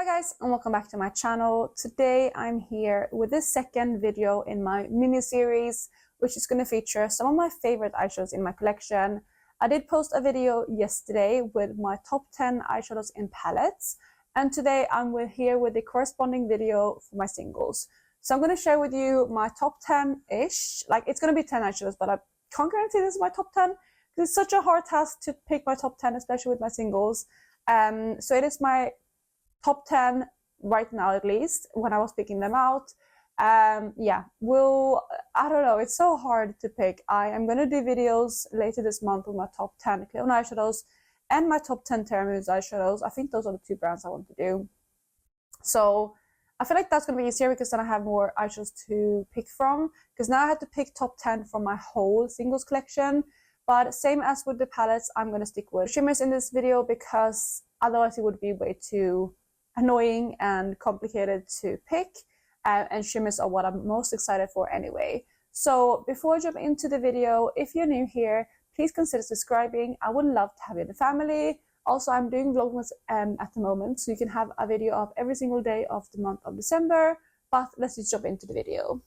Hi guys, and welcome back to my channel. Today I'm here with the second video in my mini series, which is going to feature some of my favorite eyeshadows in my collection. I did post a video yesterday with my top 10 eyeshadows in palettes, and today I'm here with the corresponding video for my singles. So I'm going to share with you my top 10-ish, like it's going to be 10 eyeshadows, but I can't guarantee this is my top 10 because it's such a hard task to pick my top 10, especially with my singles. So it is my top 10 right now, at least when I was picking them out. I don't know, it's so hard to pick. I am going to do videos later this month with my top 10 Cleon eyeshadows and my top 10 Terra Moons eyeshadows. I think those are the two brands I want to do. So I feel like that's going to be easier because then I have more eyeshadows to pick from, because now I have to pick top 10 from my whole singles collection. But same as with the palettes, I'm going to stick with shimmers in this video because otherwise it would be way too annoying and complicated to pick, and shimmers are what I'm most excited for anyway. So before I jump into the video, if you're new here, please consider subscribing. I would love to have you in the family. Also, I'm doing Vlogmas at the moment, so you can have a video up every single day of the month of December. But let's just jump into the video.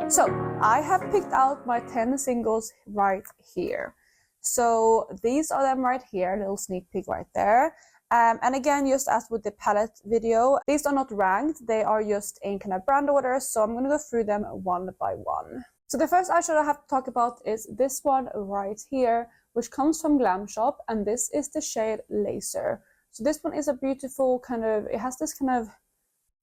So I have picked out my 10 singles right here. So these are them right here, little sneak peek right there. And again, just as with the palette video, these are not ranked, they are just in kind of brand order, so I'm going to go through them one by one. So the first eyeshadow I have to talk about is this one right here, which comes from Glam Shop, and this is the shade Laser. So this one is a beautiful kind of, it has this kind of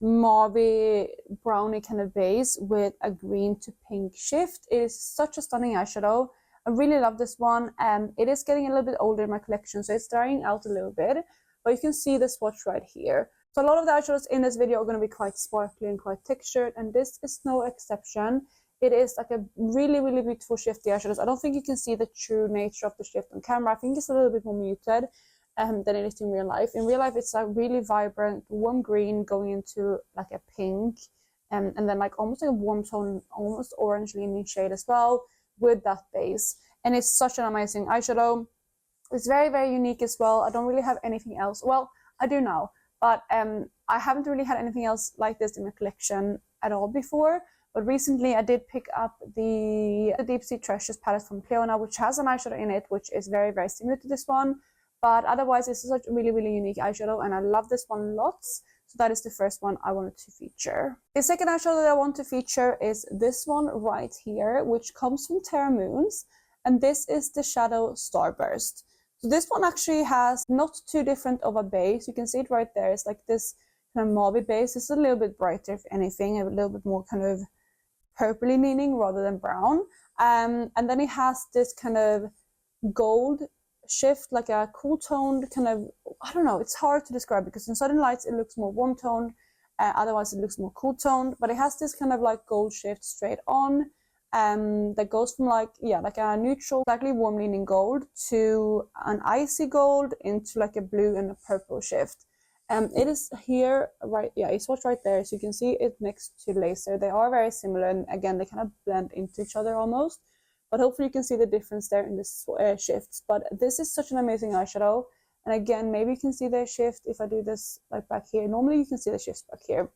mauve browny kind of base with a green to pink shift. It is such a stunning eyeshadow. I really love this one, and it is getting a little bit older in my collection, so it's drying out a little bit, but you can see the swatch right here. So a lot of the eyeshadows in this video are going to be quite sparkly and quite textured, and this is no exception. It is like a really, really beautiful shifty eyeshadows. I don't think you can see the true nature of the shift on camera. I think it's a little bit more muted than it is in real life. In real life, it's a really vibrant warm green going into like a pink, and then like almost like a warm tone, almost orange leaning shade as well, with that base. And it's such an amazing eyeshadow. It's very, very unique as well. I don't really have anything else. Well, I do now, but I haven't really had anything else like this in my collection at all before. But recently I did pick up the Deep Sea Treasures palette from Cleona, which has an eyeshadow in it which is very, very similar to this one, but otherwise it's such a really, really unique eyeshadow, and I love this one lots. So that is the first one I wanted to feature. The second eyeshadow that I want to feature is this one right here, which comes from Terra Moons, and this is the Shadow Starburst. So this one actually has not too different of a base. You can see it right there. It's like this kind of mauve base. It's a little bit brighter, if anything, a little bit more kind of purpley leaning rather than brown. And then it has this kind of gold shift, like a cool toned kind of, I don't know, it's hard to describe because in sudden lights it looks more warm toned, otherwise it looks more cool toned, but it has this kind of like gold shift straight on, that goes from like a neutral slightly warm leaning gold to an icy gold into like a blue and a purple shift. It is here right, it's what's right there, so you can see it next to Laser. They are very similar, and again they kind of blend into each other almost, but hopefully you can see the difference there in the shifts. But this is such an amazing eyeshadow, and again maybe you can see the shift if I do this like back here. Normally you can see the shifts back here,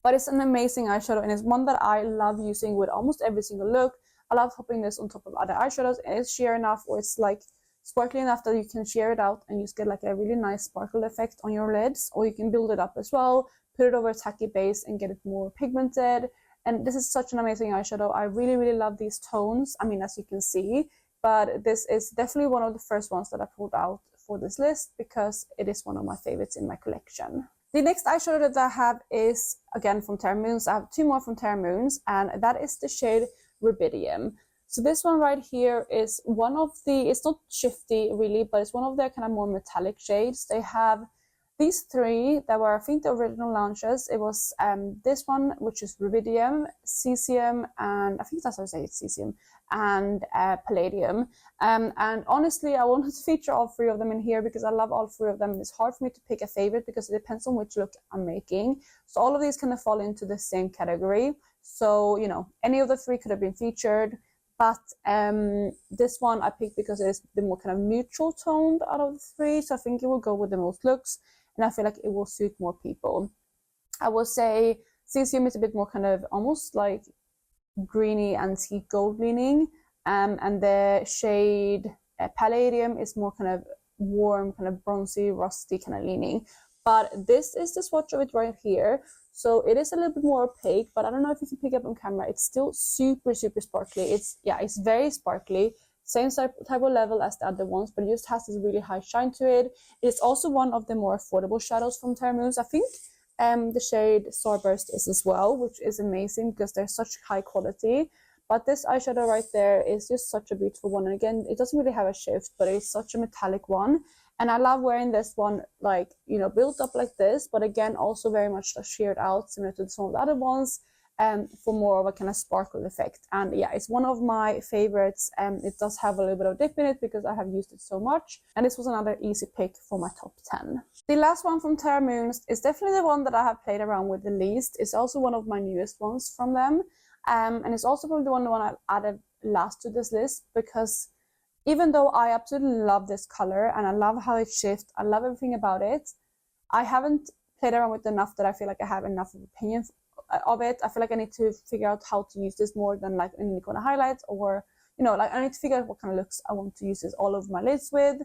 but it's an amazing eyeshadow, and it's one that I love using with almost every single look. I love popping this on top of other eyeshadows, and it's sheer enough, or it's like sparkly enough that you can sheer it out and just get like a really nice sparkle effect on your lids, or you can build it up as well, put it over a tacky base and get it more pigmented. And this is such an amazing eyeshadow. I really, really love these tones, I mean, as you can see, but this is definitely one of the first ones that I pulled out for this list because it is one of my favorites in my collection. The next eyeshadow that I have is again from Terra Moons. I have two more from Terra Moons, and that is the shade Rubidium. So this one right here is one of the, it's not shifty really, but it's one of their kind of more metallic shades. They have these three that were, I think, the original launches. It was this one, which is Rubidium, Cesium, and I think that's how I say it, Cesium, and Palladium. And honestly, I wanted to feature all three of them in here because I love all three of them. It's hard for me to pick a favorite because it depends on which look I'm making. So all of these kind of fall into the same category. So, you know, any of the three could have been featured. But this one I picked because it is the more kind of neutral toned out of the three, so I think it will go with the most looks, and I feel like it will suit more people. I would say Cesium is a bit more kind of almost like greeny antique gold leaning, and the shade Palladium is more kind of warm, kind of bronzy, rusty kind of leaning. But this is the swatch of it right here. So it is a little bit more opaque, but I don't know if you can pick up on camera. It's still super, super sparkly. It's very sparkly. Same type of level as the other ones, but it just has this really high shine to it. It's also one of the more affordable shadows from Terra Moons. I think the shade Starburst is as well, which is amazing because they're such high quality. But this eyeshadow right there is just such a beautiful one. And again, it doesn't really have a shift, but it's such a metallic one. And I love wearing this one, like, you know, built up like this, but again, also very much sheared out, similar to some of the other ones, for more of a kind of sparkle effect. And yeah, it's one of my favorites. It does have a little bit of dip in it because I have used it so much. And this was another easy pick for my top 10. The last one from Terra Moons is definitely the one that I have played around with the least. It's also one of my newest ones from them. And it's also probably the one I added last to this list, because even though I absolutely love this color and I love how it shifts, I love everything about it, I haven't played around with it enough that I feel like I have enough of opinion of it. I feel like I need to figure out how to use this more than like in Cleona highlights, or, you know, like I need to figure out what kind of looks I want to use this all over my lids with.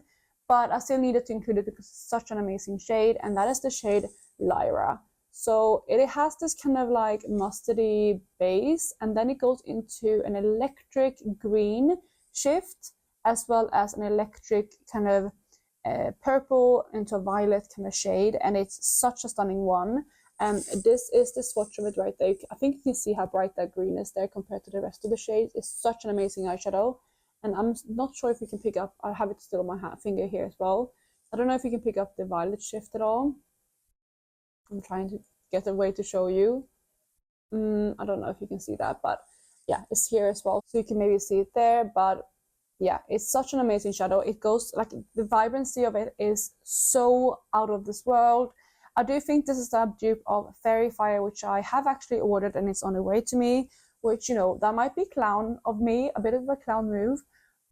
But I still needed to include it because it's such an amazing shade, and that is the shade Lyra. So it has this kind of like mustardy base, and then it goes into an electric green shift, as well as an electric kind of purple into a violet kind of shade, and it's such a stunning one. This is the swatch of it right there. I think you can see how bright that green is there compared to the rest of the shades. It's such an amazing eyeshadow, and I'm not sure if you can pick up, I have it still on my finger here as well. I don't know if you can pick up the violet shift at all. I'm trying to get a way to show you. I don't know if you can see that, but yeah, it's here as well, so you can maybe see it there. But yeah, it's such an amazing shadow. It goes like, the vibrancy of it is so out of this world. I do think this is a dupe of Fairy Fire, which I have actually ordered and it's on the way to me, which, you know, that might be clown of me, a bit of a clown move,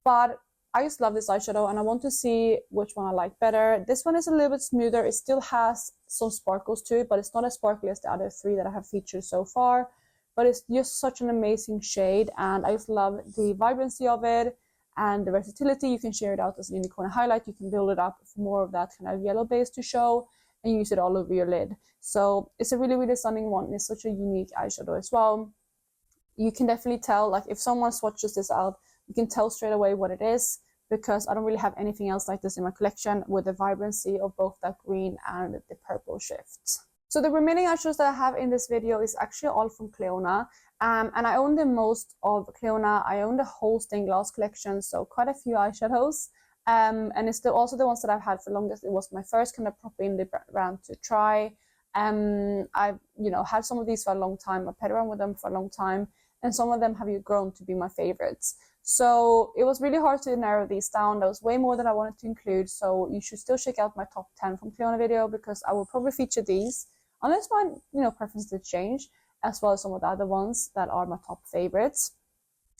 but I just love this eyeshadow and I want to see which one I like better. This one is a little bit smoother. It still has some sparkles to it, but it's not as sparkly as the other three that I have featured so far. But it's just such an amazing shade, and I just love the vibrancy of it and the versatility. You can share it out as an unicorn highlight. You can build it up for more of that kind of yellow base to show and use it all over your lid. So it's a really, really stunning one. It's such a unique eyeshadow as well. You can definitely tell, like if someone swatches this out, you can tell straight away what it is, because I don't really have anything else like this in my collection with the vibrancy of both that green and the purple shifts. So the remaining eyeshadows that I have in this video is actually all from Cleona. And I own the most of Cleona. I own the whole stained glass collection, so quite a few eyeshadows. And it's still also the ones that I've had for longest. It was my first kind of proper indie brand to try. I've, you know, had some of these for a long time. I've played around with them for a long time, and some of them have grown to be my favorites. So it was really hard to narrow these down. There was way more that I wanted to include, so you should still check out my top 10 from Cleona video, because I will probably feature these, unless my, you know, preferences change, as well as some of the other ones that are my top favorites.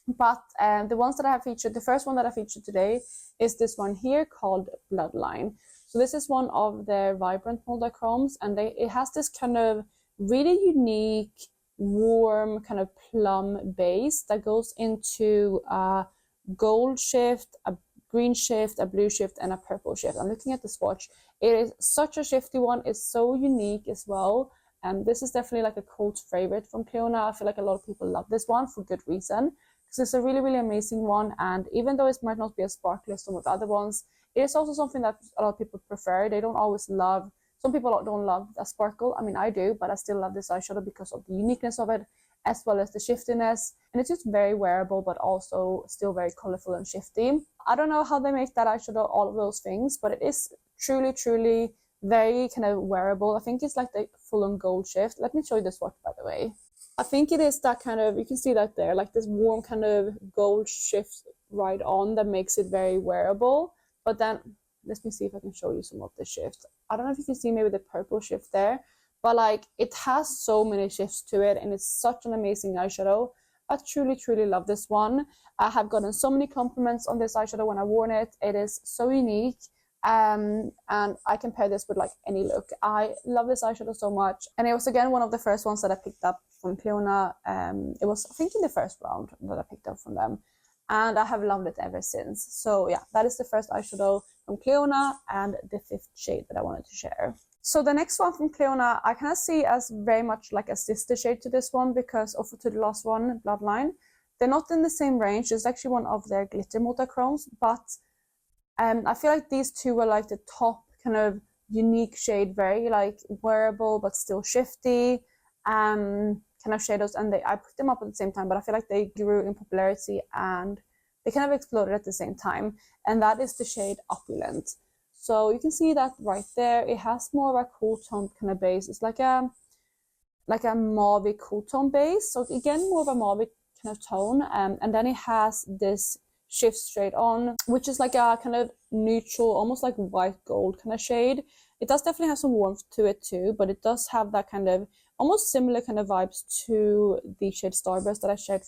But the ones that I have featured, the first one that I featured today is this one here called Bloodline. So this is one of their vibrant multichromes, and it has this kind of really unique, warm kind of plum base that goes into a gold shift, a green shift, a blue shift, and a purple shift. I'm looking at the swatch. It is such a shifty one. It's so unique as well. And this is definitely like a cult favorite from Cleona. I feel like a lot of people love this one for good reason, because it's a really, really amazing one. And even though it might not be as sparkly as some of the other ones, it is also something that a lot of people prefer. They don't always love, some people don't love that sparkle. I mean, I do, but I still love this eyeshadow because of the uniqueness of it, as well as the shiftiness. And it's just very wearable, but also still very colorful and shifty. I don't know how they make that eyeshadow, all of those things, but it is truly, truly very kind of wearable. I think it's like the full-on gold shift. Let me show you the swatch, by the way. I think it is that kind of, you can see that there, like this warm kind of gold shift right on that makes it very wearable. But then, let me see if I can show you some of the shifts. I don't know if you can see maybe the purple shift there, but like it has so many shifts to it, and it's such an amazing eyeshadow. I truly love this one. I have gotten so many compliments on this eyeshadow when I worn it. It is so unique. And I can pair this with like any look. I love this eyeshadow so much, and it was again one of the first ones that I picked up from Cleona. It was, I think, in the first round that I picked up from them, and I have loved it ever since. So yeah, that is the first eyeshadow from Cleona and the 5th shade that I wanted to share. So the next one from Cleona I kind of see as very much like a sister shade to this one, because of to the last one, Bloodline. They're not in the same range. It's actually one of their glitter multichromes, but I feel like these two were like the top kind of unique shade, very like wearable but still shifty kind of shadows, and I put them up at the same time, but I feel like they grew in popularity and they kind of exploded at the same time, and that is the shade Opulent. So you can see that right there. It has more of a cool tone kind of base. It's like a mauve cool tone base, so again more of a mauve kind of tone, and then it has this shift straight on, which is like a kind of neutral, almost like white gold kind of shade. It does definitely have some warmth to it too, but it does have that kind of almost similar kind of vibes to the shade Starburst that I shared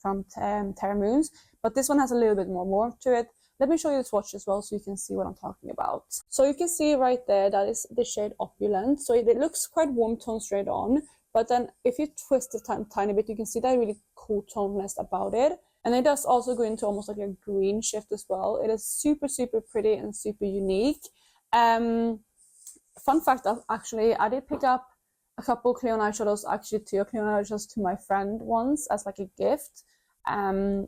from Terra Moons, but this one has a little bit more warmth to it. Let me show you the swatch as well so you can see what I'm talking about. So you can see right there, that is the shade Opulent. So it looks quite warm tone straight on, but then if you twist it a tiny bit, you can see that really cool toneness about it. And it does also go into almost like a green shift as well. It is super pretty and super unique. Fun fact, actually, I did pick up a couple Cleon eyeshadows, actually 2 Cleon eyeshadows to my friend once as like a gift. And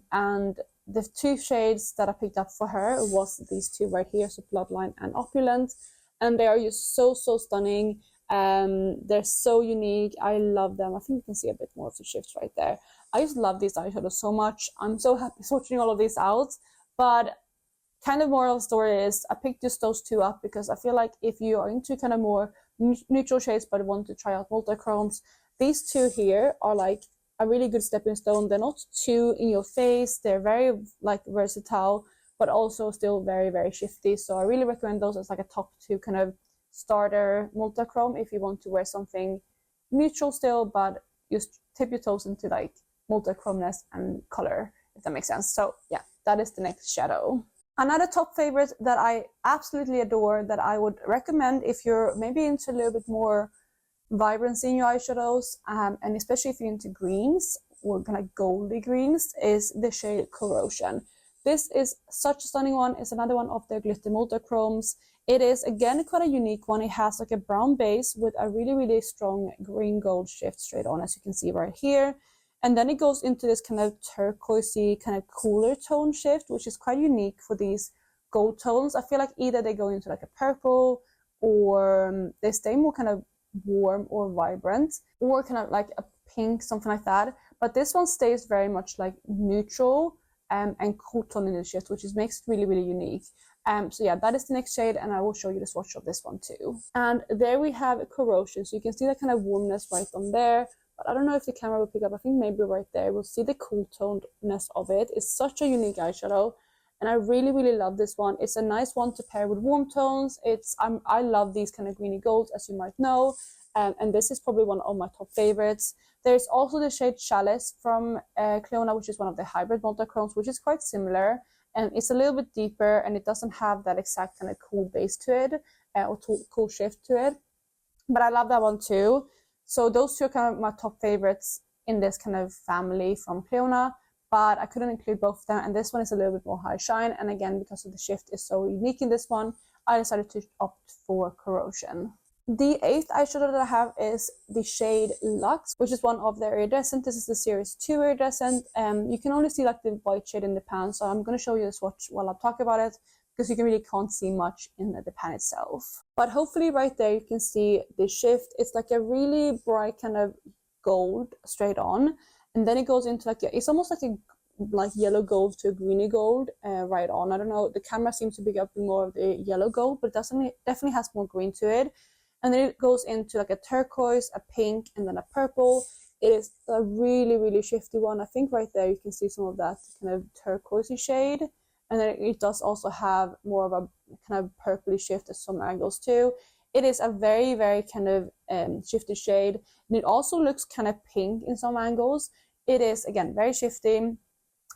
the 2 shades that I picked up for her was these 2 right here, so Bloodline and Opulent. And they are just so stunning. They're so unique. I love them. I think you can see a bit more of the shifts right there. I just love these eyeshadows so much. I'm so happy swatching all of these out. But kind of moral of the story is I picked just those 2 up because I feel like if you are into kind of more neutral shades but want to try out multichromes, these 2 here are like a really good stepping stone. They're not too in your face. They're very like versatile, but also still very shifty. So I really recommend those as like a top 2 kind of starter multichrome if you want to wear something neutral still, but just tip your toes into like multichromeness and color, if that makes sense. So yeah, that is the next shadow. Another top favorite that I absolutely adore, that I would recommend if you're maybe into a little bit more vibrancy in your eyeshadows, and especially if you're into greens or kind of goldy greens, is the shade Corrosion. This is such a stunning one. It's another one of their glitter multichromes. It is again quite a unique one. It has like a brown base with a really strong green gold shift straight on, as you can see right here. And then it goes into this kind of turquoisey, kind of cooler tone shift, which is quite unique for these gold tones. I feel like either they go into like a purple, or they stay more kind of warm or vibrant, or kind of like a pink, something like that. But this one stays very much like neutral and cool tone in the shift, which makes it really unique. So yeah, that is the next shade, and I will show you the swatch of this one too. And there we have Corrosion. So you can see that kind of warmness right on there. But I don't know if the camera will pick up. I think maybe right there we'll see the cool tonedness of it. It's such a unique eyeshadow, and I really love this one. It's a nice one to pair with warm tones. I love these kind of greeny golds, as you might know, and this is probably one of my top favorites. There's also the shade Chalice from Cleona, which is one of the hybrid multichromes, which is quite similar, and it's a little bit deeper, and it doesn't have that exact kind of cool base to it, or cool shift to it. But I love that one too. So those 2 are kind of my top favorites in this kind of family from Cleona, but I couldn't include both of them, and this one is a little bit more high shine, and again, because of the shift is so unique in this one, I decided to opt for Corrosion. The 8th eyeshadow that I have is the shade Luxe, which is one of their iridescent. This is the series 2 iridescent. You can only see like the white shade in the pan, so I'm going to show you the swatch while I talk about it, because you really can't see much in the pan itself. But hopefully right there you can see the shift. It's like a really bright kind of gold straight on, and then it goes into like it's almost like a yellow gold to a greeny gold right on. I don't know, the camera seems to pick up more of the yellow gold, but it definitely has more green to it. And then it goes into like a turquoise, a pink, and then a purple. It is a really shifty one. I think right there you can see some of that kind of turquoisey shade. And then it does also have more of a kind of purpley shift at some angles too. It is a very kind of shifty shade. And it also looks kind of pink in some angles. It is, again, very shifty.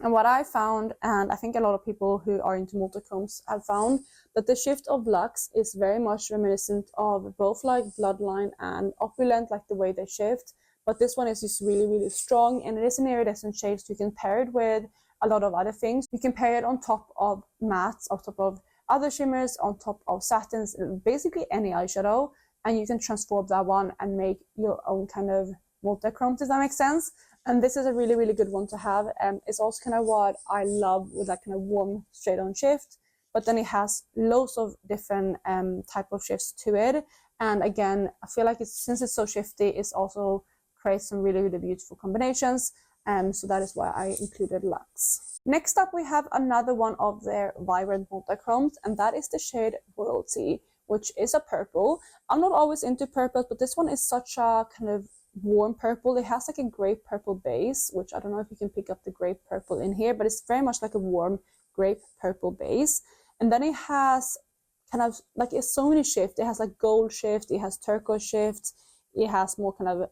And what I found, and I think a lot of people who are into multichromes have found, that the shift of Lux is very much reminiscent of both like Bloodline and Opulent, like the way they shift. But this one is just really, really strong, and it is an iridescent shade, so you can pair it with a lot of other things. You can pair it on top of mattes, on top of other shimmers, on top of satins, basically any eyeshadow, and you can transform that one and make your own kind of multichrome, does that make sense? And this is a really, really good one to have. It's also kind of what I love with that kind of warm straight on shift, but then it has loads of different type of shifts to it. And again, I feel like since it's so shifty, it's also creates some really, really beautiful combinations. So that is why I included Lux. Next up, we have another one of their vibrant multichromes, and that is the shade Royalty, which is a purple. I'm not always into purples, but this one is such a kind of warm purple. It has like a grape purple base, which I don't know if you can pick up the grape purple in here, but it's very much like a warm grape purple base. And then it has kind of like, it's so many shifts. It has like gold shift, it has turquoise shift, it has more kind of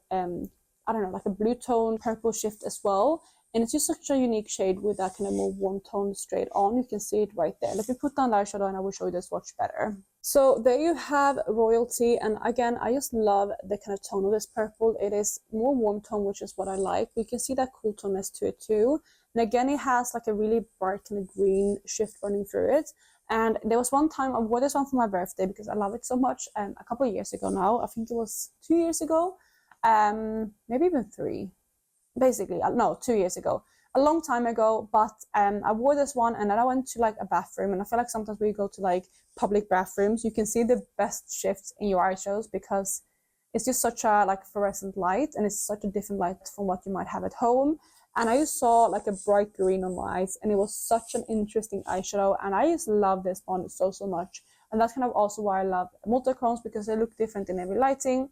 I don't know, like a blue tone purple shift as well. And it's just such a unique shade with that kind of more warm tone straight on. You can see it right there. Let me put down the eyeshadow and I will show you the swatch better. So there you have Royalty, and again, I just love the kind of tone of this purple. It is more warm tone, which is what I like. You can see that cool toneness to it too. And again, it has like a really bright kind of green shift running through it. And there was one time I wore this one for my birthday because I love it so much. And a couple of years ago now, I think it was 2 years ago, maybe even 3. Basically, no, 2 years ago, a long time ago. But I wore this one, and then I went to like a bathroom, and I feel like sometimes when you go to like public bathrooms, you can see the best shifts in your eyeshadows because it's just such a like fluorescent light, and it's such a different light from what you might have at home. And I just saw like a bright green on my eyes, and it was such an interesting eyeshadow, and I just love this one so much. And that's kind of also why I love multichromes, because they look different in every lighting.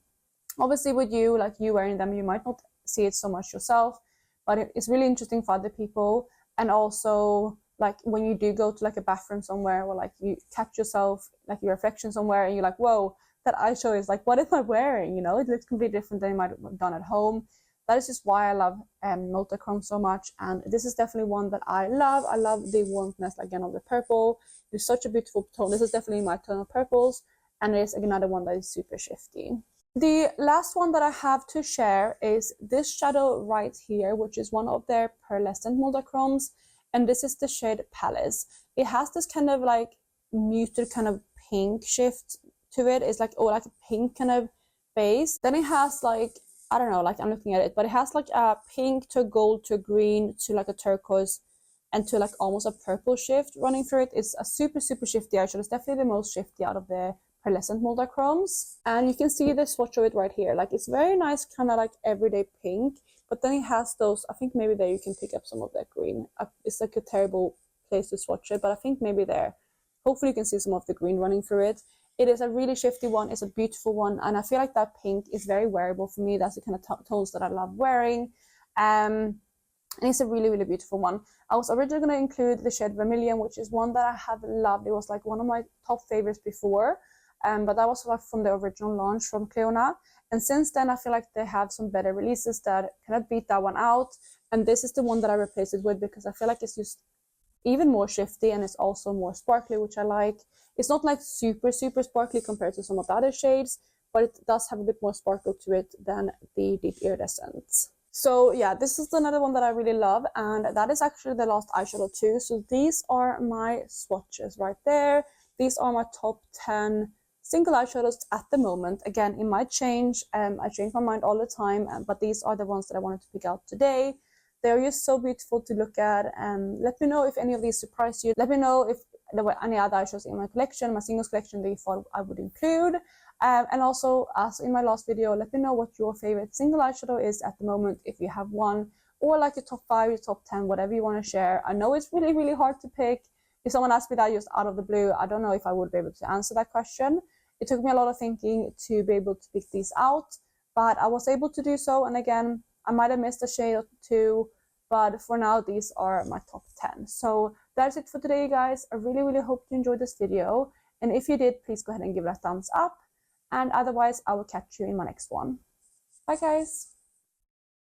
Obviously with you, like you wearing them, you might not see it so much yourself, but it's really interesting for other people. And also like when you do go to like a bathroom somewhere, or like you catch yourself like your reflection somewhere, and you're like, whoa, that eyeshadow is like, what am I wearing? You know, it looks completely different than you might have done at home. That is just why I love multichrome so much, and this is definitely one that I love. I love the warmness again of the purple. It's such a beautiful tone. This is definitely my tone of purples, and it is another one that is super shifty. The last one that I have to share is this shadow right here, which is one of their pearlescent multichromes, and this is the shade Palace. It has this kind of like muted kind of pink shift to it. It's like, oh, like a pink kind of base. Then it has like, I don't know, like I'm looking at it, but it has like a pink to a gold to a green to like a turquoise and to like almost a purple shift running through it. It's a super shifty eyeshadow. It's definitely the most shifty out of the pearlescent multichromes, and you can see the swatch of it right here. Like it's very nice, kind of like everyday pink, but then it has those, I think maybe there you can pick up some of that green. It's like a terrible place to swatch it, but I think maybe there, hopefully you can see some of the green running through it. It is a really shifty one. It's a beautiful one, and I feel like that pink is very wearable for me. That's the kind of tones that I love wearing, and it's a really beautiful one. I was originally going to include the shade Vermilion, which is one that I have loved. It was like one of my top favorites before. But that was like from the original launch from Cleona, and since then I feel like they have some better releases that kind of beat that one out, and this is the one that I replaced it with because I feel like it's just even more shifty, and it's also more sparkly, which I like. It's not like super sparkly compared to some of the other shades, but it does have a bit more sparkle to it than the deep iridescent. So yeah, this is another one that I really love, and that is actually the last eyeshadow too. So these are my swatches right there. These are my top 10 single eyeshadows at the moment. Again, it might change. I change my mind all the time, but these are the ones that I wanted to pick out today. They're just so beautiful to look at, and let me know if any of these surprised you. Let me know if there were any other eyeshadows in my collection, my singles collection, that you thought I would include. And also, as in my last video, let me know what your favorite single eyeshadow is at the moment, if you have one, or like your top 5, your top 10, whatever you want to share. I know it's really hard to pick. If someone asked me that just out of the blue, I don't know if I would be able to answer that question. It took me a lot of thinking to be able to pick these out, but I was able to do so. And again, I might have missed a shade or two, but for now, these are my top 10. So that's it for today, guys. I really hope you enjoyed this video. And if you did, please go ahead and give it a thumbs up. And otherwise, I will catch you in my next one. Bye, guys.